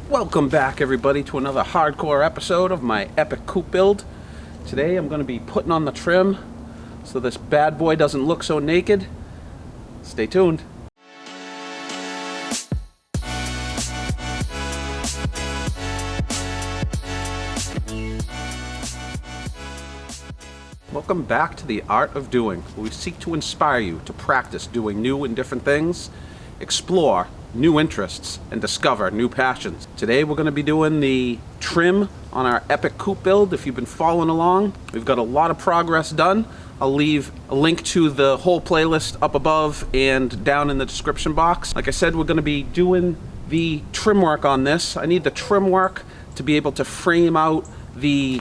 Welcome back, everybody, to another hardcore episode of my epic Coop build. Today I'm going to be putting on the trim so this bad boy doesn't look so naked. Stay tuned. Welcome back to The Art of Doing, where we seek to inspire you to practice doing new and different things, explore new interests, and discover new passions. Today we're going to be doing the trim on our epic Coop build. If you've been following along, we've got a lot of progress done. I'll leave a link to the whole playlist up above and down in the description box. Like I said, we're going to be doing the trim work on this. I need the trim work to be able to frame out the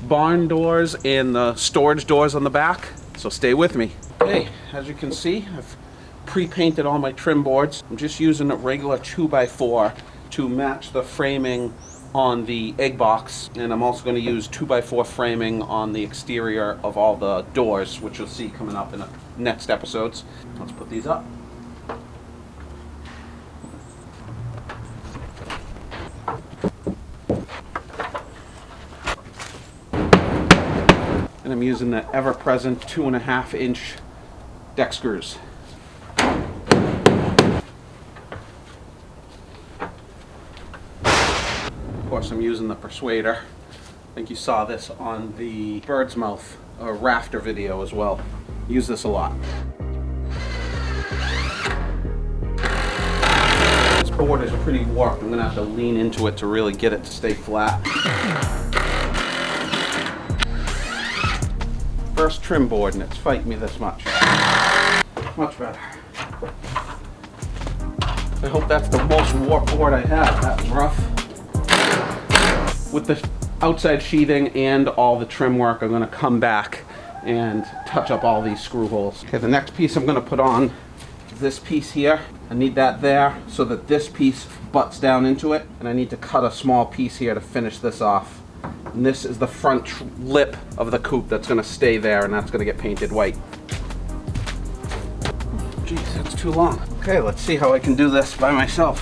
barn doors and the storage doors on the back, so stay with me. Okay, as you can see, I've pre-painted all my trim boards. I'm just using a regular 2x4 to match the framing on the egg box, and I'm also going to use 2x4 framing on the exterior of all the doors, which you'll see coming up in the next episodes. Let's put these up. And I'm using the ever-present 2.5 inch deck screws. Of course, I'm using the persuader. I think you saw this on the bird's mouth rafter video as well. Use this a lot. This board is pretty warped. I'm gonna have to lean into it to really get it to stay flat. First trim board, and it's fighting me this much. Much better. I hope that's the most warped board I have. That's rough. With the outside sheathing and all the trim work, I'm going to come back and touch up all these screw holes. Okay, the next piece I'm going to put on is this piece here. I need that there so that this piece butts down into it, and I need to cut a small piece here to finish this off. And this is the front lip of the Coop that's going to stay there, and that's going to get painted white. Jeez, that's too long. Okay, let's see how I can do this by myself.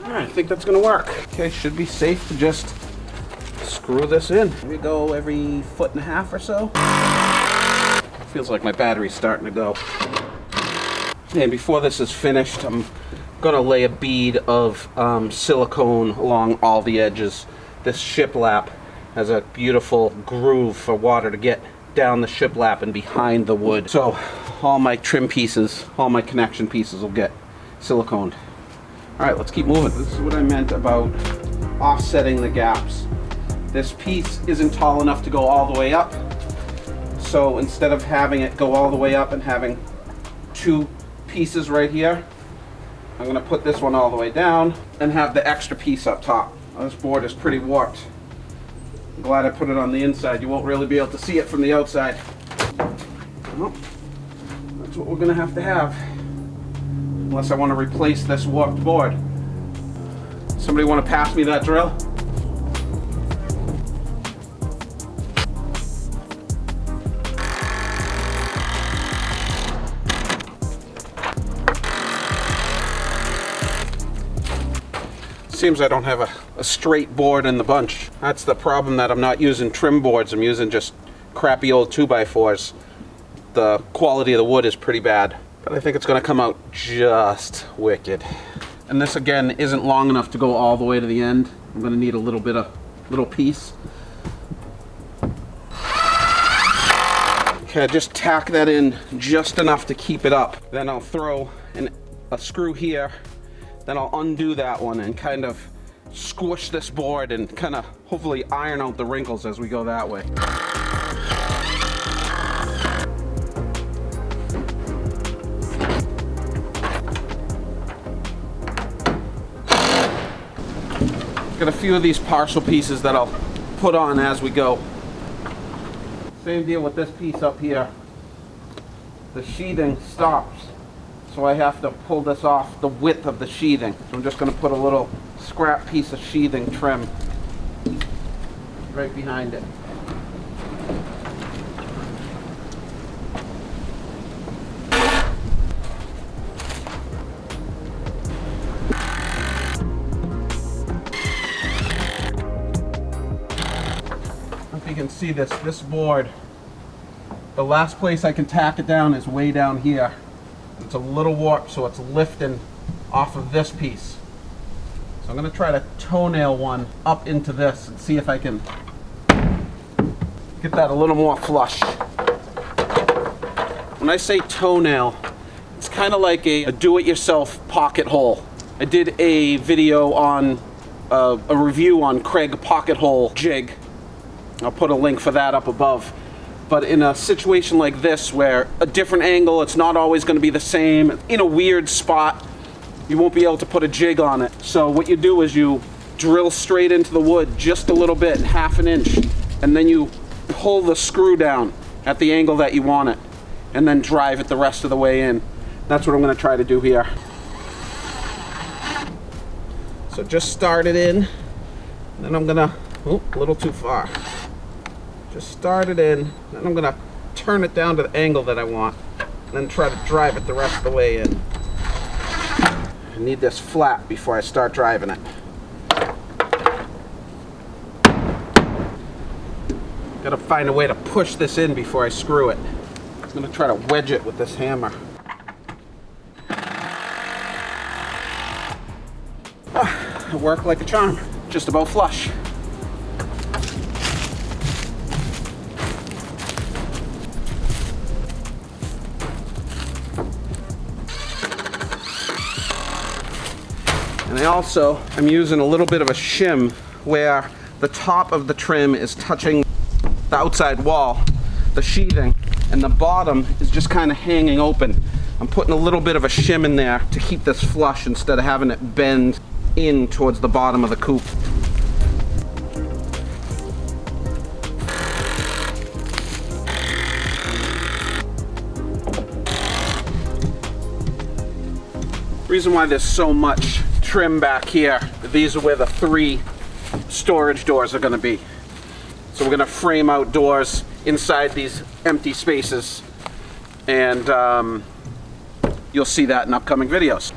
Alright, I think that's going to work. Okay, should be safe to just screw this in. We go every 1.5 feet or so. Feels like my battery's starting to go. And before this is finished, I'm going to lay a bead of silicone along all the edges. This shiplap has a beautiful groove for water to get down the shiplap and behind the wood. So all my trim pieces, all my connection pieces will get siliconed. All right, let's keep moving. This is what I meant about offsetting the gaps. This piece isn't tall enough to go all the way up. So instead of having it go all the way up and having two pieces right here, I'm going to put this one all the way down and have the extra piece up top. This board is pretty warped. I'm glad I put it on the inside. You won't really be able to see it from the outside. Well, that's what we're going to have. Unless I want to replace this warped board. Somebody want to pass me that drill? Seems I don't have a straight board in the bunch. That's the problem, that I'm not using trim boards. I'm using just crappy old 2x4s. The quality of the wood is pretty bad, but I think it's going to come out just wicked. And this again isn't long enough to go all the way to the end. I'm going to need a little piece. Okay, just tack that in just enough to keep it up. Then I'll throw a screw here. Then I'll undo that one and kind of squish this board and kind of hopefully iron out the wrinkles as we go that way. Got a few of these partial pieces that I'll put on as we go. Same deal with this piece up here. The sheathing stops. So I have to pull this off the width of the sheathing. So I'm just going to put a little scrap piece of sheathing trim right behind it. see this board, the last place I can tack it down is way down here. It's a little warped, so it's lifting off of this piece. So I'm going to try to toenail one up into this and see if I can get that a little more flush. When I say toenail, it's kind of like a do-it-yourself pocket hole. I did a video on a review on Kreg pocket hole jig. I'll put a link for that up above. But in a situation like this, where a different angle, it's not always going to be the same, in a weird spot, you won't be able to put a jig on it. So what you do is you drill straight into the wood just a little bit, half an inch, and then you pull the screw down at the angle that you want it, and then drive it the rest of the way in. That's what I'm going to try to do here. So just start it in, then I'm going to, oh, a little too far. Just start it in, then I'm going to turn it down to the angle that I want, and then try to drive it the rest of the way in. I need this flat before I start driving it. Gotta find a way to push this in before I screw it. I'm going to try to wedge it with this hammer. It worked like a charm, just about flush. And I'm using a little bit of a shim where the top of the trim is touching the outside wall, the sheathing, and the bottom is just kind of hanging open. I'm putting a little bit of a shim in there to keep this flush instead of having it bend in towards the bottom of the coop. Reason why there's so much trim back here, these are where the 3 storage doors are going to be. So we're going to frame out doors inside these empty spaces, and you'll see that in upcoming videos.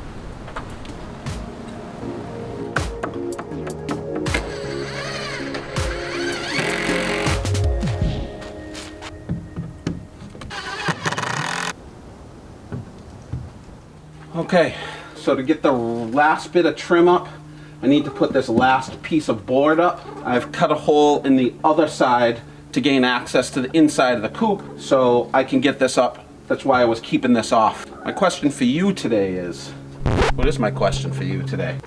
Okay, so to get the last bit of trim up, I need to put this last piece of board up. I've cut a hole in the other side to gain access to the inside of the coop so I can get this up. That's why I was keeping this off. My question for you today is, what is my question for you today?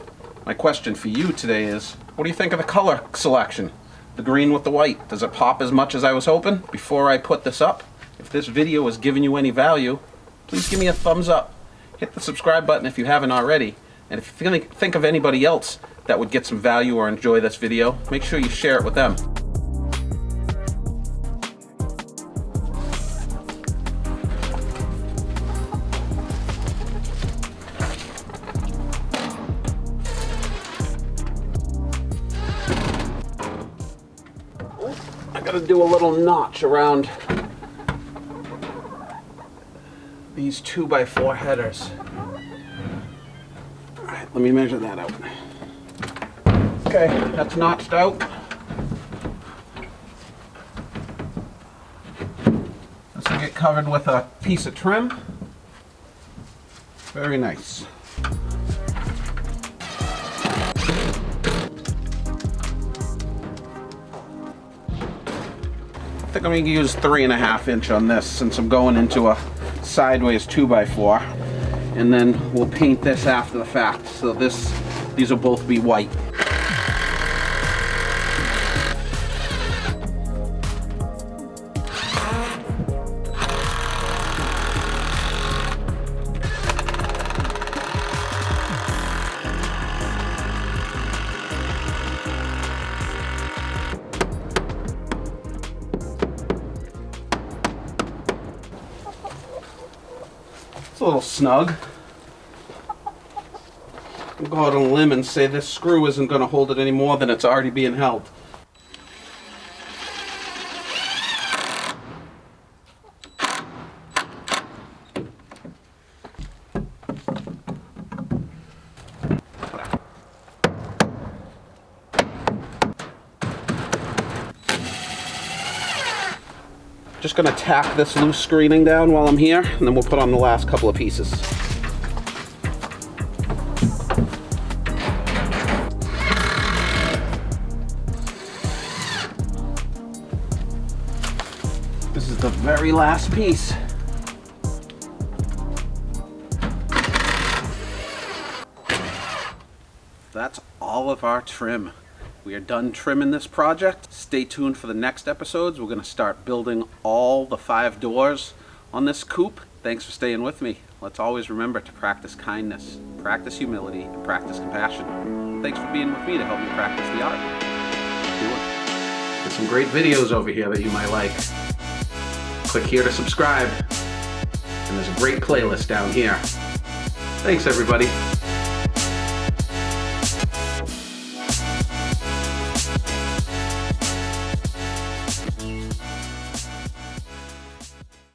My question for you today is, what do you think of the color selection? The green with the white, does it pop as much as I was hoping? Before I put this up, if this video has given you any value, please give me a thumbs up. Hit the subscribe button if you haven't already. And if you think of anybody else that would get some value or enjoy this video, make sure you share it with them. I gotta do a little notch around these 2x4 headers. All right, let me measure that out. Okay, that's notched out. This will get covered with a piece of trim. Very nice. I think I'm going to use 3.5 inch on this since I'm going into a sideways 2x4, and then we'll paint this after the fact. So these will both be white. It's a little snug. I'll go out on a limb and say this screw isn't going to hold it any more than it's already being held. Just gonna tack this loose screening down while I'm here, and then we'll put on the last couple of pieces. This is the very last piece. That's all of our trim. We are done trimming this project. Stay tuned for the next episodes. We're going to start building all the 5 doors on this coop. Thanks for staying with me. Let's always remember to practice kindness, practice humility, and practice compassion. Thanks for being with me to help me practice the art. Do it. There's some great videos over here that you might like. Click here to subscribe. And there's a great playlist down here. Thanks, everybody.